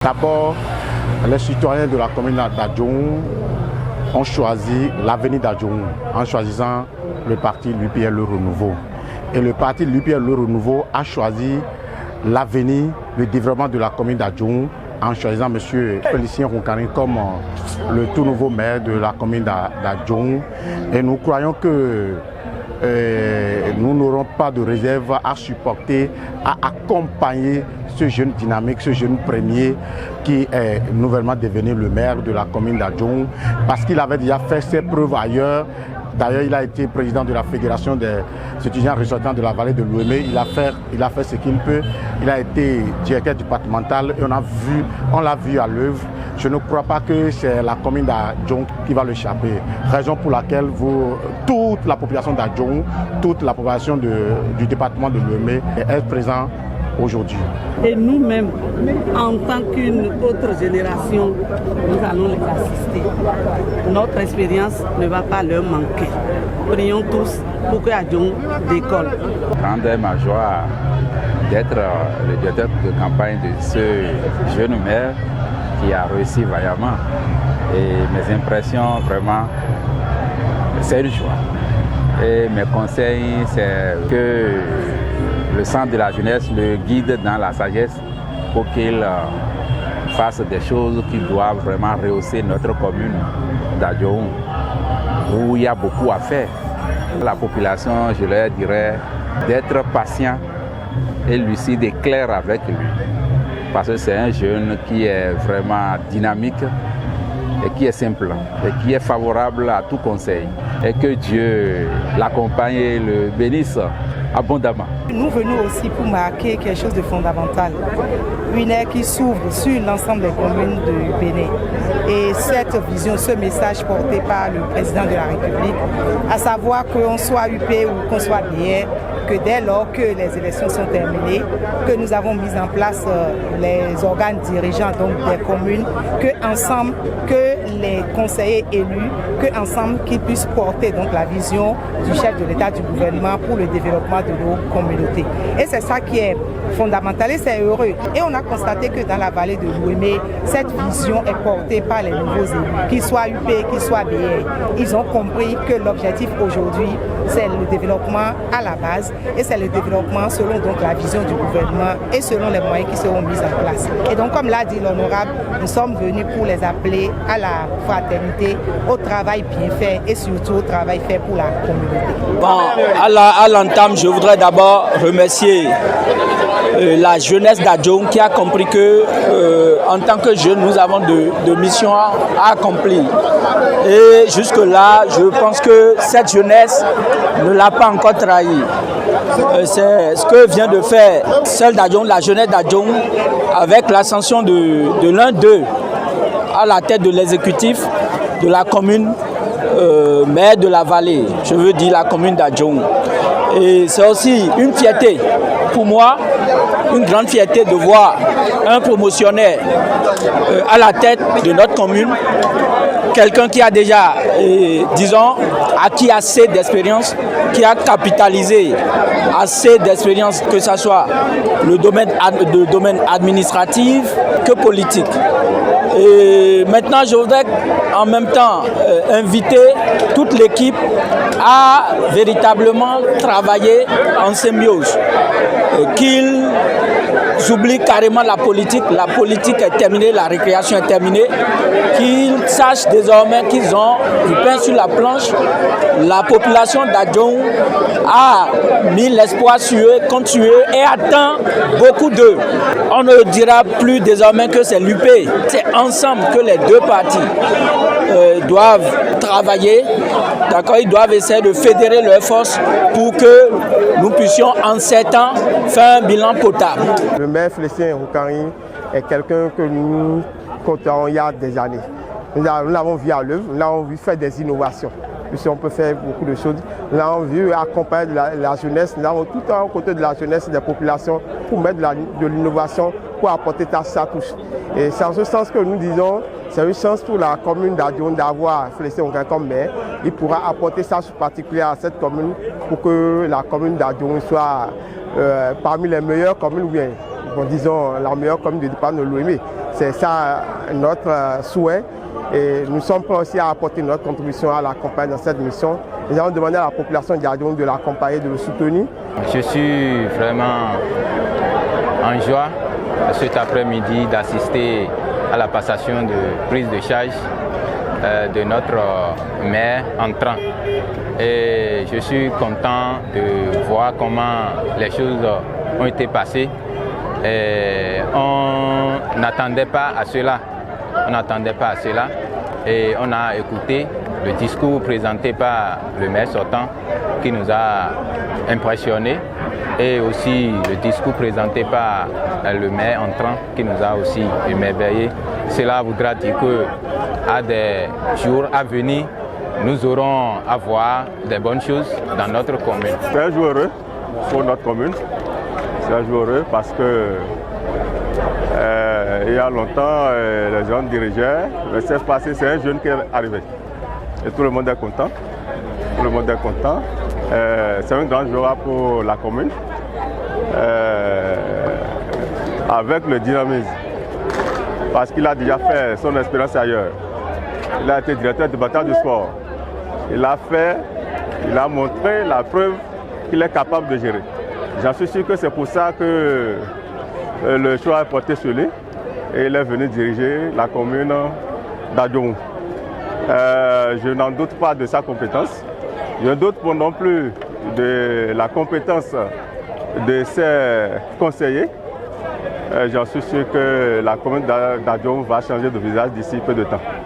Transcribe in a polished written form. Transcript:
D'abord, les citoyens de la commune d'Adjoum ont choisi l'avenir d'Adjoum en choisissant le parti l'UPR Le Renouveau. Et le parti l'UPR Le Renouveau a choisi l'avenir, le développement de la commune d'Adjoum en choisissant M. Félicien Rounkani comme le tout nouveau maire de la commune d'Adjoum. Et nous croyons que nous n'aurons pas de réserve à supporter, à accompagner ce jeune dynamique, ce jeune premier qui est nouvellement devenu le maire de la commune d'Adjoum parce qu'il avait déjà fait ses preuves ailleurs. D'ailleurs, il a été président de la fédération des étudiants ressortissants de la vallée de l'Ouémé. Il a fait ce qu'il peut. Il a été directeur départemental et on l'a vu à l'œuvre. Je ne crois pas que c'est la commune d'Adjoum qui va l'échapper. Raison pour laquelle toute la population d'Adjoum, toute la population du département de l'Ouémé est présente aujourd'hui. Et nous-mêmes, en tant qu'une autre génération, nous allons les assister. Notre expérience ne va pas leur manquer. Prions tous pour que Adjoum décolle. Grande est ma joie d'être le directeur de campagne de ce jeune maire qui a réussi vaillamment. Et mes impressions, vraiment, c'est une joie. Et mes conseils, c'est que le centre de la jeunesse le guide dans la sagesse pour qu'il fasse des choses qui doivent vraiment rehausser notre commune d'Adjoum, où il y a beaucoup à faire. La population, je leur dirais, d'être patient et lucide et clair avec lui. Parce que c'est un jeune qui est vraiment dynamique et qui est simple et qui est favorable à tout conseil. Et que Dieu l'accompagne et le bénisse abondamment. Nous venons aussi pour marquer quelque chose de fondamental, une ère qui s'ouvre sur l'ensemble des communes du Bénin. Et cette vision, ce message porté par le président de la République, à savoir qu'on soit UP ou qu'on soit BR, que dès lors que les élections sont terminées, que nous avons mis en place les organes dirigeants donc des communes, que ensemble, que les conseillers élus, que ensemble qu'ils puissent porter donc la vision du chef de l'État, du gouvernement pour le développement de nos communautés. Et c'est ça qui est fondamental et c'est heureux. Et on a constaté que dans la vallée de l'Ouémé, cette vision est portée par les nouveaux élus, qu'ils soient UP, qu'ils soient BR. Ils ont compris que l'objectif aujourd'hui, c'est le développement à la base et c'est le développement selon donc la vision du gouvernement et selon les moyens qui seront mis en place. Et donc, comme l'a dit l'honorable, nous sommes venus pour les appeler à la fraternité, au travail bien fait et surtout au travail fait pour la communauté. Bon, à l'entame, je voudrais d'abord remercier la jeunesse d'Adjoum qui a compris que en tant que jeunes, nous avons de missions à accomplir. Et jusque-là, je pense que cette jeunesse ne l'a pas encore trahi. C'est ce que vient de faire celle d'Adjoum, la jeunesse d'Adjoum, avec l'ascension de l'un d'eux à la tête de l'exécutif de la commune maire de la vallée, je veux dire la commune d'Adjoum. Et c'est aussi une fierté pour moi, une grande fierté de voir un promotionnaire à la tête de notre commune, quelqu'un qui a déjà, disons, acquis assez d'expérience, qui a capitalisé assez d'expérience, que ce soit le domaine administratif que politique. Et maintenant, je voudrais en même temps inviter toute l'équipe à véritablement travailler en symbiose, qu'ils oublient carrément la politique est terminée, la récréation est terminée, qu'ils sachent désormais qu'ils ont du pain sur la planche. La population d'Adjoum a mis l'espoir sur eux, compte sur eux et attend beaucoup d'eux. On ne dira plus désormais que c'est l'UP, c'est ensemble que les deux partis doivent travailler, d'accord, ils doivent essayer de fédérer leurs forces pour que nous puissions en 7 ans faire un bilan potable. Le maire Félicien Rounkani est quelqu'un que nous comptons il y a des années. Nous l'avons vu à l'œuvre, nous l'avons vu faire des innovations. On peut faire beaucoup de choses. Nous l'avons vu accompagner la jeunesse, nous l'avons tout à côté de la jeunesse et des populations pour mettre de l'innovation, pour apporter sa touche. Et c'est en ce sens que nous disons, c'est une chance pour la commune d'Adjoum d'avoir Félicien Rounkani comme maire. Il pourra apporter sa touche particulière à cette commune pour que la commune d'Adjoum soit parmi les meilleures communes, ou bien, disons, la meilleure commune du département de l'Ouémé. C'est ça notre souhait. Et nous sommes prêts aussi à apporter notre contribution à la campagne dans cette mission. Nous avons demandé à la population d'Adjoum de l'accompagner, de le soutenir. Je suis vraiment en joie cet après-midi d'assister à la passation de prise de charge de notre maire entrant. Et je suis content de voir comment les choses ont été passées. Et on n'attendait pas à cela. On n'attendait pas à cela. Et on a écouté le discours présenté par le maire sortant qui nous a impressionnés. Et aussi le discours présenté par le maire entrant qui nous a aussi émerveillés. Cela voudra dire qu'à des jours à venir, nous aurons à voir des bonnes choses dans notre commune. C'est un jour heureux pour notre commune. C'est un jour heureux parce que il y a longtemps, les gens dirigeaient. Le chef passé, c'est un jeune qui est arrivé. Et tout le monde est content. Tout le monde est content. C'est un grand jour pour la commune. Avec le dynamisme. Parce qu'il a déjà fait son expérience ailleurs. Il a été directeur du bâtiment du sport. Il a montré la preuve qu'il est capable de gérer. J'en suis sûr que c'est pour ça que le choix est porté sur lui et il est venu diriger la commune d'Adjoum. Je n'en doute pas de sa compétence. Je ne doute pas non plus de la compétence de ses conseillers. J'en suis sûr que la commune d'Adjoum va changer de visage d'ici peu de temps.